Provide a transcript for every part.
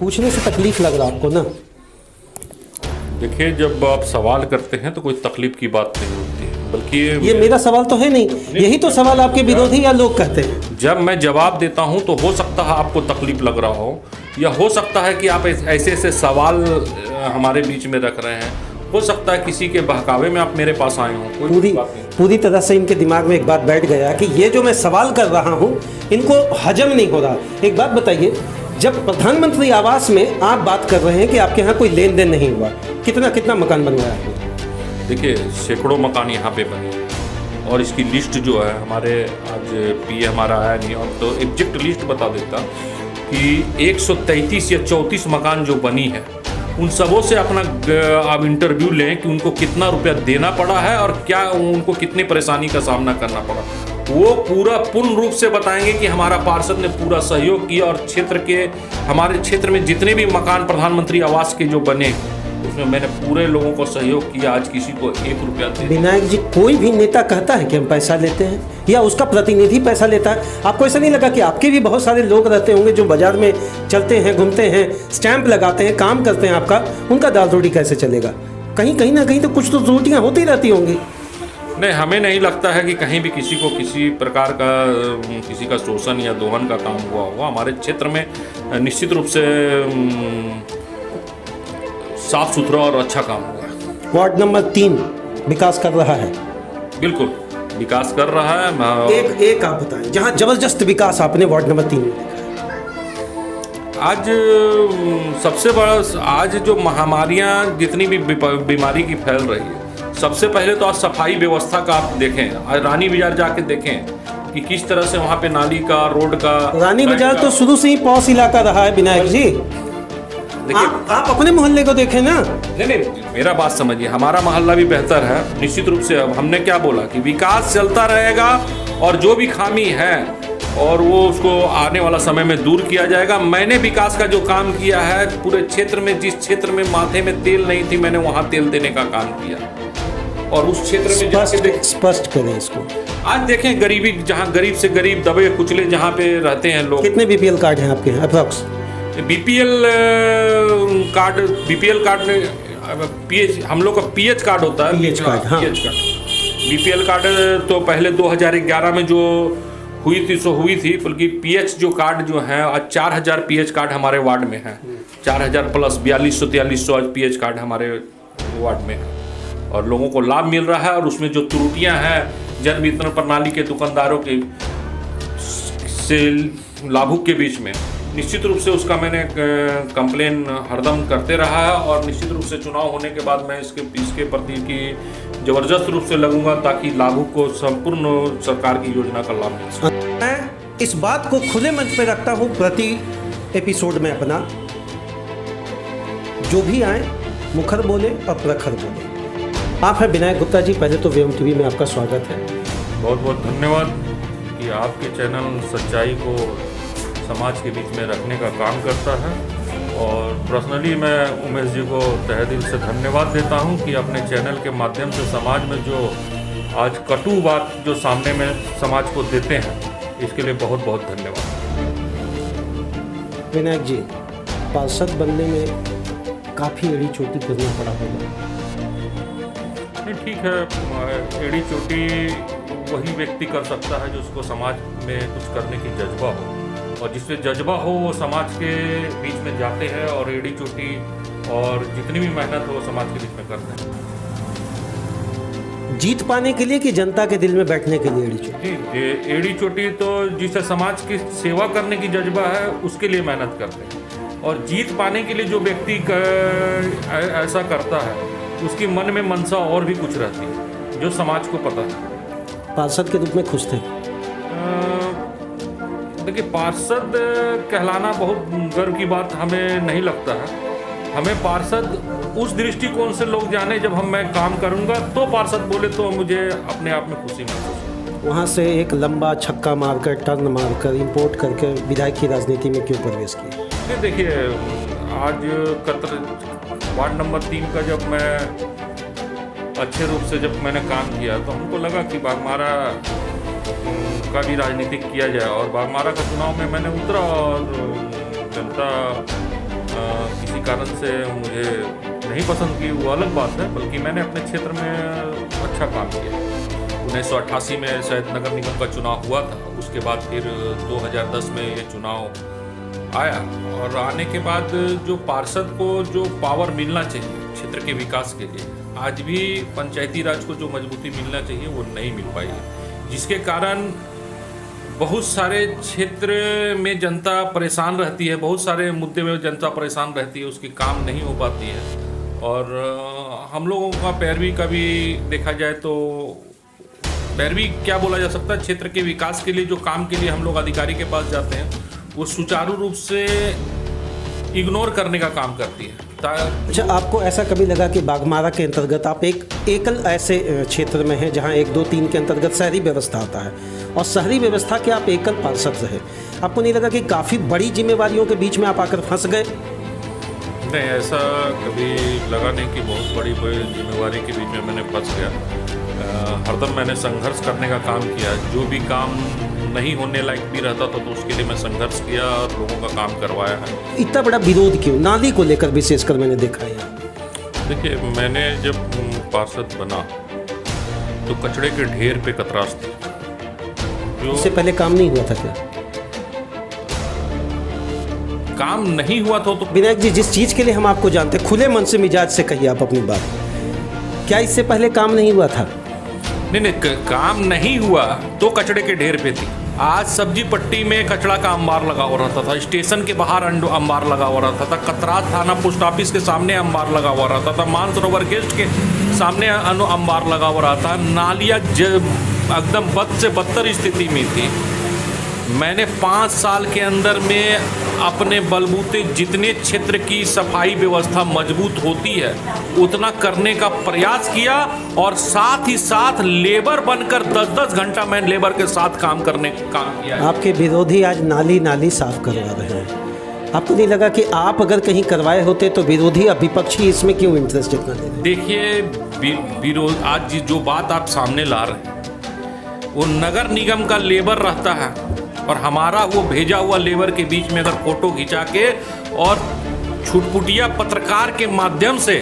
पूछने से तकलीफ लग रहा आपको ना? देखिए, जब आप सवाल करते हैं तो कोई तकलीफ की बात नहीं होती है, बल्कि ये मेरा सवाल तो है नहीं, यही तो सवाल आपके विरोधी या लोग कहते हैं। जब मैं जवाब देता हूं तो हो सकता है आपको तकलीफ लग रहा हो, या हो सकता है कि आप ऐसे ऐसे सवाल हमारे बीच में रख रहे हैं, हो सकता है किसी के बहकावे में आप मेरे पास आए हों। कोई बात नहीं। पूरी तरह से इनके दिमाग में एक बात बैठ गया कि ये जो मैं सवाल कर रहा हूँ इनको हजम नहीं हो रहा। एक बात बताइए, जब प्रधानमंत्री आवास में आप बात कर रहे हैं कि आपके यहाँ कोई लेन देन नहीं हुआ, कितना मकान बनवाया आपने? देखिए, सैकड़ों मकान यहाँ पे बने और इसकी लिस्ट जो है, हमारे आज पीए हमारा आया नहीं, और तो एग्जैक्ट लिस्ट बता देता कि 133 या 34 मकान जो बनी है, उन सबों से अपना आप इंटरव्यू लें कि उनको कितना रुपया देना पड़ा है और क्या उनको कितनी परेशानी का सामना करना पड़ा। वो पूरा पूर्ण रूप से बताएंगे कि हमारा पार्षद ने पूरा सहयोग किया और हमारे क्षेत्र में जितने भी मकान प्रधानमंत्री आवास के जो बने उसमें मैंने पूरे लोगों को सहयोग किया। आज किसी को 1 रुपया दे। विनायक जी, कोई भी नेता कहता है कि हम पैसा लेते हैं या उसका प्रतिनिधि पैसा लेता है? आपको ऐसा नहीं लगा कि आपके भी बहुत सारे लोग रहते होंगे जो बाजार में चलते हैं, घूमते हैं, स्टैंप लगाते हैं, काम करते हैं आपका, उनका दाल रोटी कैसे चलेगा? कहीं ना कहीं तो कुछ तो त्रुटियां होती रहती होंगी। नहीं, हमें नहीं लगता है कि कहीं भी किसी को किसी प्रकार का किसी का शोषण या दोहन का काम हुआ होगा। हमारे क्षेत्र में निश्चित रूप से साफ सुथरा और अच्छा काम हुआ। वार्ड नंबर 3 विकास कर रहा है? बिल्कुल विकास कर रहा है। एक आप बताएं जहां जबरदस्त विकास आपने वार्ड नंबर 3 में देखा है। आज सबसे बड़ा, आज जो महामारियां जितनी भी बीमारी की फैल रही है, सबसे पहले तो आज सफाई व्यवस्था का आप देखें। आज रानी बाजार जाके देखें कि किस तरह से वहाँ पे नाली का, रोड का। रानी बाजार तो शुरू से ही पॉश इलाका रहा है विनायक जी। आप अपने मोहल्ले को देखें ना। नहीं, मेरा बात समझिए, हमारा मोहल्ला भी बेहतर है निश्चित रूप से। अब हमने क्या बोला कि विकास चलता रहेगा और जो भी खामी है और वो उसको आने वाला समय में दूर किया जाएगा। मैंने विकास का जो काम किया है पूरे क्षेत्र में, जिस क्षेत्र में माथे में तेल नहीं थी, मैंने वहाँ तेल देने का काम किया। और उस क्षेत्र में जाके स्पष्ट करें इसको। आज देखें, गरीबी, जहाँ गरीब से गरीब दबे कुचले जहाँ पे रहते हैं लोग। कितने बीपीएल कार्ड हैं आपके अप्रॉक्स? बीपीएल कार्ड में पीएच, हम लोग का पीएच कार्ड होता है। पीएच कार्ड, हाँ। बीपीएल कार्ड तो पहले 2011 में जो हुई थी, बल्कि पीएच जो कार्ड जो है आज 4000 पीएच कार्ड हमारे वार्ड में है। 4000 प्लस 4200-4300 आज पीएच कार्ड हमारे वार्ड में है और लोगों को लाभ मिल रहा है। और उसमें जो त्रुटियां हैं जन वितरण प्रणाली के दुकानदारों के से लाभुक के बीच में, निश्चित रूप से उसका मैंने कंप्लेन हरदम करते रहा है। और निश्चित रूप से चुनाव होने के बाद मैं इसके प्रति की जबरदस्त रूप से लगूंगा ताकि लाभुक को संपूर्ण सरकार की योजना का लाभ मिल सके। मैं इस बात को खुले मंच पे रखता हूँ प्रति एपिसोड में अपना, जो भी आए मुखर बोले और प्रखर बोले। आप हैं विनायक गुप्ता जी, पहले तो वेव टीवी में आपका स्वागत है। बहुत बहुत धन्यवाद कि आपके चैनल सच्चाई को समाज के बीच में रखने का काम करता है। और पर्सनली मैं उमेश जी को तहे दिल से धन्यवाद देता हूं कि अपने चैनल के माध्यम से समाज में जो आज कटु बात जो सामने में समाज को देते हैं, इसके लिए बहुत बहुत धन्यवाद। विनायक जी, पार्षद बनने में काफ़ी एड़ी चोटी करना पड़ा होगा। नहीं, ठीक है, एड़ी चोटी वही व्यक्ति कर सकता है जो उसको समाज में कुछ करने की जज्बा हो, और जिससे जज्बा हो वो समाज के बीच में जाते हैं और एड़ी चोटी और जितनी भी मेहनत हो वो समाज के बीच में करते हैं। जीत पाने के लिए कि जनता के दिल में बैठने के लिए एड़ी चोटी? जी, एड़ी चोटी तो जिसे समाज की सेवा करने की जज्बा है उसके लिए मेहनत करते हैं। और जीत पाने के लिए जो व्यक्ति ऐसा करता है उसकी मन में मनसा और भी कुछ रहती है जो समाज को पता है। पार्षद के रूप में खुश थे? देखिए, पार्षद कहलाना बहुत गर्व की बात हमें नहीं लगता है। हमें पार्षद उस दृष्टिकोण से लोग जाने, जब मैं काम करूंगा तो पार्षद बोले तो मुझे अपने आप में खुशी महसूस। वहाँ से एक लंबा छक्का मारकर, टर्न मारकर, इंपोर्ट करके विधायक की राजनीति में क्यों प्रवेश किया? देखिए, आज वार्ड नंबर 3 का जब मैं अच्छे रूप से जब मैंने काम किया तो हमको लगा कि बाघमारा का भी राजनीतिक किया जाए। और बाघमारा का चुनाव में मैंने उतरा और जनता किसी कारण से मुझे नहीं पसंद की वो अलग बात है, बल्कि मैंने अपने क्षेत्र में अच्छा काम किया। 1988 में शायद नगर निगम का चुनाव हुआ था, उसके बाद फिर 2010 में ये चुनाव आया, और आने के बाद जो पार्षद को जो पावर मिलना चाहिए क्षेत्र के विकास के लिए, आज भी पंचायती राज को जो मजबूती मिलना चाहिए वो नहीं मिल पाई है, जिसके कारण बहुत सारे क्षेत्र में जनता परेशान रहती है, बहुत सारे मुद्दे में जनता परेशान रहती है, उसकी काम नहीं हो पाती है। और हम लोगों का पैरवी का भी देखा जाए तो पैरवी क्या बोला जा सकता है, क्षेत्र के विकास के लिए जो काम के लिए हम लोग अधिकारी के पास जाते हैं वो सुचारू रूप से इग्नोर करने का काम करती है। अच्छा, आपको ऐसा कभी लगा कि बाघमारा के अंतर्गत आप एक एकल ऐसे क्षेत्र में हैं जहां 1, 2, 3 के अंतर्गत शहरी व्यवस्था आता है और शहरी व्यवस्था के आप एकल पार्षद रहे, आपको नहीं लगा कि काफ़ी बड़ी जिम्मेवारियों के बीच में आप आकर फंस गए? नहीं, ऐसा कभी लगा नहीं कि बहुत बड़ी जिम्मेवारी के बीच में मैंने फंस गया। हरदम मैंने संघर्ष करने का काम किया, जो भी काम नहीं होने लायक भी रहता था तो उसके लिए मैं संघर्ष किया और लोगों का काम करवाया है। इतना बड़ा विरोध क्यों नाली को लेकर विशेषकर मैंने देखा है? देखिए, मैंने जब पार्षद बना तो कचड़े के ढेर पे कतरास थी। इससे पहले काम नहीं हुआ था क्या? काम नहीं हुआ था तो विनायक जी, जिस चीज़ के लिए हम आपको जानते हैं, खुले मन से मिजाज से कहिए आप अपनी बात, क्या इससे पहले काम नहीं हुआ था? नहीं, काम नहीं हुआ तो कचड़े के ढेर पे थी। आज सब्जी पट्टी में कचड़ा का अंबार लगा हो रहता था, स्टेशन के बाहर अंबार लगा हो रहता था, कतरात थाना पोस्ट ऑफिस के सामने अंबार लगा हुआ रहता था, मानसरोवर गेस्ट के सामने अंबार लगा हुआ रहा था, नालियाँ एकदम बद से बदतर स्थिति में थी। मैंने 5 साल के अंदर में अपने बलबूते जितने क्षेत्र की सफाई व्यवस्था मजबूत होती है उतना करने का प्रयास किया, और साथ ही साथ लेबर बनकर 10-10 घंटा मैं लेबर के साथ काम करने का काम किया। आपके विरोधी आज नाली साफ करवा रहे हैं, आपको नहीं लगा कि आप अगर कहीं करवाए होते तो विरोधी और विपक्षी इसमें क्यों इंटरेस्ट इतना ले रहे हैं? देखिए, विरोध आज जो बात आप सामने ला रहे हैं वो नगर निगम का लेबर रहता है और हमारा वो भेजा हुआ लेबर के बीच में अगर फोटो खिंचा के और छुटपुटिया पत्रकार के माध्यम से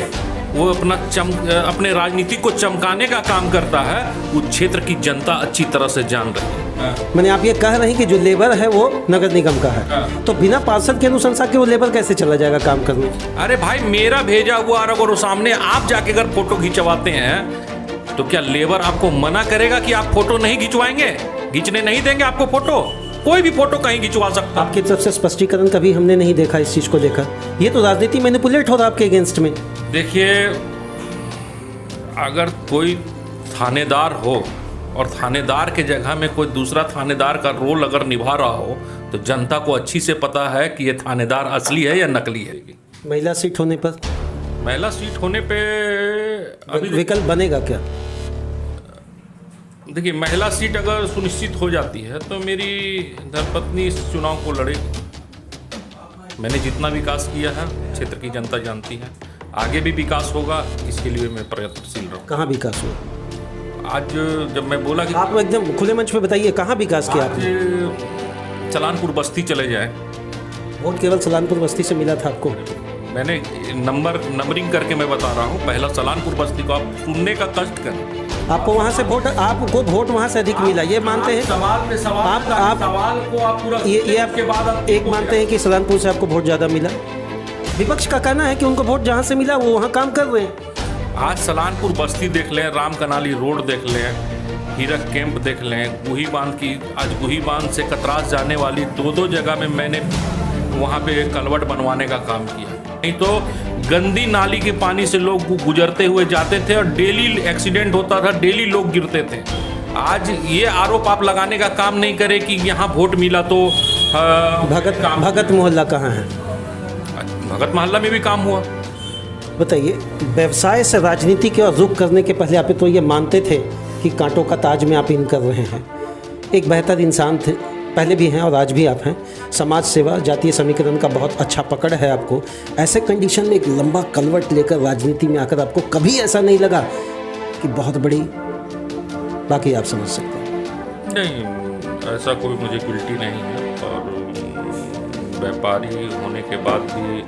वो अपने राजनीति को चमकाने का काम करता है, उस क्षेत्र की जनता अच्छी तरह से जान रही है। मैंने आप ये कह रहे हैं कि जो लेबर है वो नगर निगम का है, तो बिना पार्षद के अनुशंसा के वो लेबर कैसे चला जाएगा काम करने? अरे भाई, मेरा भेजा हुआ अगर सामने आप जाके अगर फोटो खिंचवाते हैं तो क्या लेबर आपको मना करेगा कि आप फोटो नहीं खिंचवाएंगे? खींचने नहीं देंगे आपको फोटो? कोई भी फोटो कहीं खिंचवा सकता। आपकी तरफ से स्पष्टीकरण कभी हमने नहीं देखा इस चीज को लेकर, ये तो राजनीति मैनिपुलेट हो रहा है आपके अगेंस्ट में। देखिए, अगर कोई थानेदार हो और थानेदार के जगह में कोई दूसरा थानेदार का रोल अगर निभा रहा हो तो जनता को अच्छी से पता है कि ये थानेदार असली है या नकली है। महिला सीट होने पर, महिला सीट होने पे अभी विकल्प बनेगा क्या? देखिए, महिला सीट अगर सुनिश्चित हो जाती है तो मेरी धर्मपत्नी इस चुनाव को लड़ेगी। मैंने जितना विकास किया है क्षेत्र की जनता जानती है, आगे भी विकास होगा, इसके लिए मैं प्रयत्नशील रहूँगा। कहाँ विकास हुआ? आज जब मैं बोला कि आप एकदम खुले मंच पे बताइए, कहाँ विकास किया आपने? सलानपुर बस्ती चले जाए। वोट केवल सलानपुर बस्ती से मिला था आपको? मैंने नंबरिंग करके मैं बता रहा हूँ, पहला सलानपुर बस्ती को आप सुनने का कष्ट करें। आपको वहाँ से वोट वहाँ से अधिक मिला, ये मानते हैं? सवाल को आप पूरा ये आपके बाद आप एक मानते हैं कि सलानपुर से आपको वोट ज़्यादा मिला? विपक्ष का कहना है कि उनको वोट जहाँ से मिला वो वहाँ काम कर रहे हैं। आज सलानपुर बस्ती देख लें, राम कनाली रोड देख लें, हीरक कैंप देख लें, गुही बांध की, आज गुही बांध से कतरास जाने वाली 2-2 जगह में मैंने वहाँ पे कलवट बनवाने का काम किया। नहीं तो गंदी नाली के पानी से लोग गुजरते हुए जाते थे और डेली एक्सीडेंट होता था, डेली लोग गिरते थे। आज ये आरोप आप लगाने का काम नहीं करे कि यहाँ वोट मिला तो भगत मोहल्ला कहाँ है? भगत मोहल्ला में भी काम हुआ। बताइए, व्यवसाय से राजनीति की ओर रुख करने के पहले आप तो ये मानते थे कि कांटों का ताज में आप इन कर रहे हैं, एक बेहतर इंसान थे, पहले भी हैं और आज भी आप हैं, समाज सेवा, जातीय समीकरण का बहुत अच्छा पकड़ है आपको। ऐसे कंडीशन में एक लंबा कलवट लेकर राजनीति में आकर आपको कभी ऐसा नहीं लगा कि बहुत बड़ी, बाकी आप समझ सकते हैं? नहीं, ऐसा कोई मुझे गिल्टी नहीं है, और व्यापारी होने के बाद भी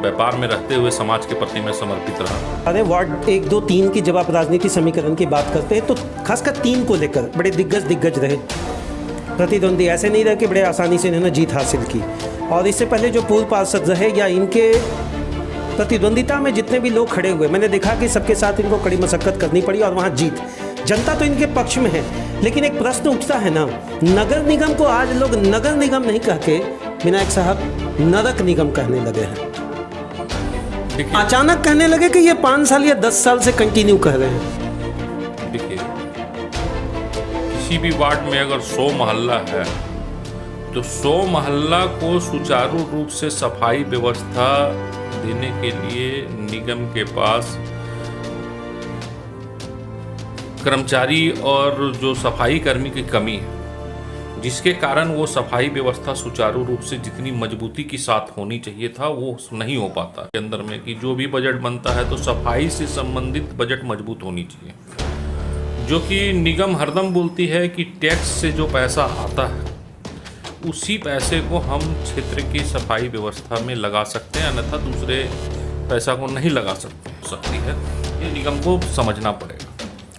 व्यापार में रहते हुए समाज के प्रति मैं समर्पित रहा। अरे वार्ड 1, 2, 3 की जब आप राजनीति समीकरण की बात करते हैं तो खासकर 3 को लेकर बड़े दिग्गज रहे प्रतिद्वंदी, ऐसे नहीं रहे कि बड़े आसानी से इन्होंने जीत हासिल की। और इससे पहले जो पूर्व पार्षद रहे या इनके प्रतिद्वंदिता में जितने भी लोग खड़े हुए, मैंने देखा कि सबके साथ इनको कड़ी मशक्कत करनी पड़ी और वहाँ जीत। जनता तो इनके पक्ष में है, लेकिन एक प्रश्न उठता है ना, नगर निगम को आज लोग नगर निगम नहीं कह के विनायक साहब नरक निगम कहने लगे हैं। अचानक कहने लगे कि ये 5 साल या 10 साल से कंटिन्यू कह रहे हैं। देखिए, किसी भी वार्ड में अगर 100 मोहल्ला है तो 100 मोहल्ला को सुचारू रूप से सफाई व्यवस्था देने के लिए निगम के पास कर्मचारी और जो सफाई कर्मी की कमी है, जिसके कारण वो सफाई व्यवस्था सुचारू रूप से जितनी मजबूती के साथ होनी चाहिए था वो नहीं हो पाता। के अंदर में कि जो भी बजट बनता है तो सफाई से संबंधित बजट मजबूत होनी चाहिए, जो कि निगम हरदम बोलती है कि टैक्स से जो पैसा आता है उसी पैसे को हम क्षेत्र की सफाई व्यवस्था में लगा सकते हैं, अन्यथा दूसरे पैसा को नहीं लगा सकती है। ये निगम को समझना पड़ेगा।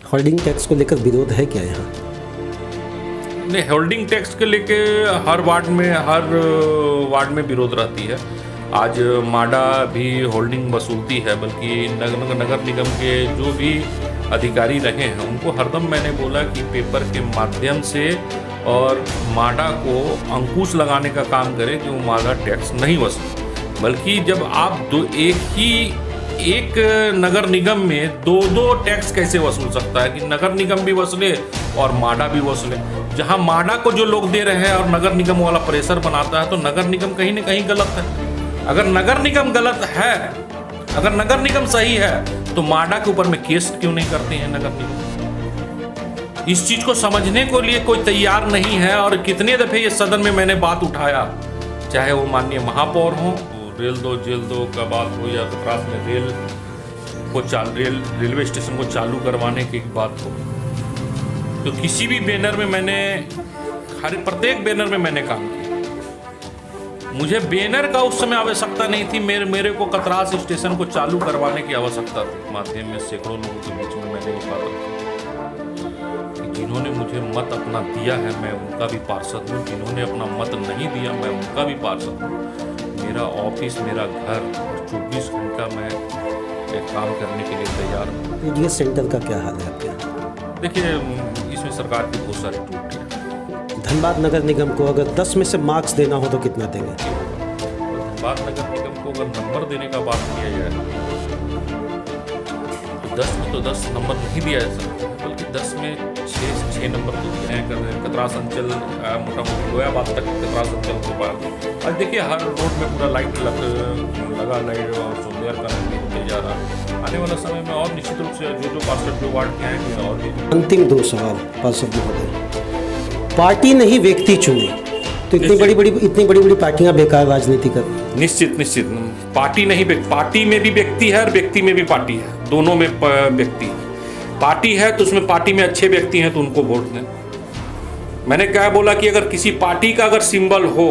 होल्डिंग टैक्स को लेकर विरोध है क्या यहाँ? नहीं, होल्डिंग टैक्स के लेके हर वार्ड में विरोध रहती है। आज माडा भी होल्डिंग वसूलती है, बल्कि नगर निगम के जो भी अधिकारी रहे हैं उनको हरदम मैंने बोला कि पेपर के माध्यम से और माडा को अंकुश लगाने का काम करे कि वो माडा टैक्स नहीं वसूले, बल्कि जब आप एक नगर निगम में 2 टैक्स कैसे वसूल सकता है कि नगर निगम भी वसूले और माडा भी वसूले। जहां माडा को जो लोग दे रहे हैं और नगर निगम वाला प्रेशर बनाता है तो नगर निगम कहीं ना कहीं गलत है। अगर नगर निगम गलत है, अगर नगर निगम सही है तो माडा के ऊपर में केस क्यों नहीं करते हैं नगर निगम? इस चीज को समझने को लिए कोई तैयार नहीं है। और कितने दफे ये सदन में मैंने बात उठाया, चाहे वो माननीय महापौर हो, रेल 2 जेल 2 का बात हो या खतरास में रेलवे स्टेशन को चालू करवाने की बात हो, तो किसी भी बैनर में मैंने प्रत्येक बैनर में मैंने काम किया। मुझे बैनर का उस समय आवश्यकता नहीं थी, मेरे को कतरास स्टेशन को चालू करवाने की आवश्यकता थी। माध्यम में सैकड़ों लोगों के बीच में मैंने ये बात रखी कि जिन्होंने मुझे मत अपना दिया है मैं उनका भी पार्षद हूँ, जिन्होंने अपना मत नहीं दिया मैं उनका भी पार्षद हूँ। मेरा ऑफिस, मेरा घर, 24 घंटा मैं काम करने के लिए तैयार हूँ। पीडीएस सेंटर का क्या हाल है आपके यहाँ? देखिए, इसमें सरकार की बहुत सारी त्रुटियाँ। धनबाद नगर निगम को अगर 10 में से मार्क्स देना हो तो कितना देंगे? धनबाद नगर निगम को अगर नंबर देने का बात किया जाए तो 10 में तो 10 नंबर नहीं दिया जा सकता, बल्कि 10 में 6 नंबर तो दिए हैं। कतरास अंचल मोटा मोटी गोयाबाद तक कतरास अंचल के बाद आज देखिए हर रोड में पूरा लाइट लगा लाइट और सुंदर करने होते जा रहा। आने वाला समय में और निश्चित रूप से जो पार्षद जो वार्ड के आएंगे और भी। अंतिम 2 सवाल पार्षद महोदय, पार्टी नहीं व्यक्ति चुने तो इतनी बड़ी पार्टियां बेकार राजनीति कर। निश्चित पार्टी नहीं, पार्टी में भी व्यक्ति है और व्यक्ति में भी पार्टी है, दोनों में व्यक्ति। पार्टी है तो उसमें पार्टी में अच्छे व्यक्ति हैं तो उनको वोट दें। मैंने क्या बोला कि अगर किसी पार्टी का अगर सिंबल हो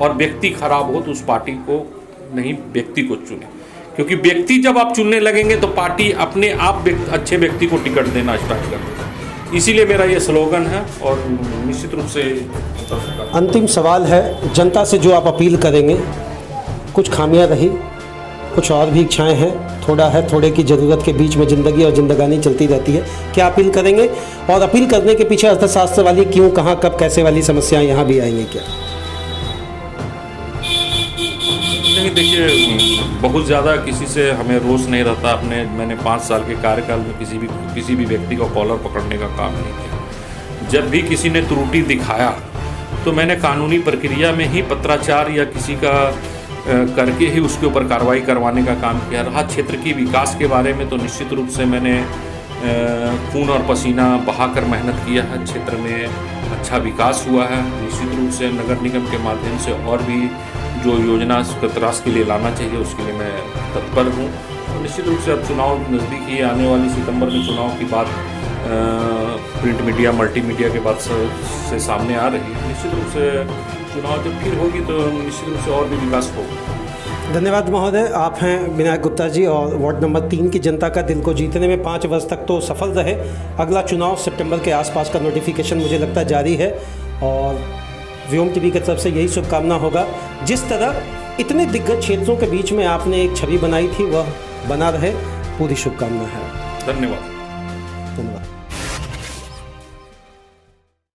और व्यक्ति खराब हो तो उस पार्टी को नहीं, व्यक्ति को चुने, क्योंकि व्यक्ति जब आप चुनने लगेंगे तो पार्टी अपने आप अच्छे व्यक्ति को टिकट देना स्टार्ट कर देगा। इसीलिए मेरा ये स्लोगन है और निश्चित रूप से। अंतिम सवाल है, जनता से जो आप अपील करेंगे, कुछ खामियां रही, कुछ और भी इच्छाएं हैं, थोड़ा है थोड़े की ज़रूरत के बीच में ज़िंदगी और जिंदगानी चलती रहती है, क्या अपील करेंगे? और अपील करने के पीछे अर्थशास्त्र वाली क्यों, कहाँ, कब, कैसे वाली समस्याएं यहाँ भी आएंगी क्या? देखिए, बहुत ज़्यादा किसी से हमें रोष नहीं रहता। मैंने 5 साल के कार्यकाल में किसी भी व्यक्ति का कॉलर पकड़ने का काम नहीं किया। जब भी किसी ने त्रुटि दिखाया तो मैंने कानूनी प्रक्रिया में ही पत्राचार या किसी का करके ही उसके ऊपर कार्रवाई करवाने का काम किया। रहा क्षेत्र की विकास के बारे में तो निश्चित रूप से मैंने खून और पसीना बहाकर मेहनत किया है। क्षेत्र में अच्छा विकास हुआ है। निश्चित रूप से नगर निगम के माध्यम से और भी जो योजना कतरास के लिए लाना चाहिए उसके लिए मैं तत्पर हूँ। और निश्चित रूप से अब चुनाव नज़दीक ही आने वाली सितंबर में चुनाव की बात प्रिंट मीडिया, मल्टीमीडिया के बाद से सामने आ रही है। निश्चित रूप से चुनाव जब फिर होगी तो निश्चित रूप से और भी विकास होगा। धन्यवाद महोदय। आप हैं विनायक गुप्ता जी और वार्ड नंबर 3 की जनता का दिल को जीतने में 5 वर्ष तक तो सफल रहे। अगला चुनाव सितंबर के आसपास का नोटिफिकेशन मुझे लगता है जारी है और व्योम टीवी की तरफ से यही शुभकामना होगा। जिस तरह इतने दिग्गज क्षेत्रों के बीच में आपने एक छवि बनाई थी वह बना रहे, पूरी शुभकामना है। धन्यवाद। धन्यवाद।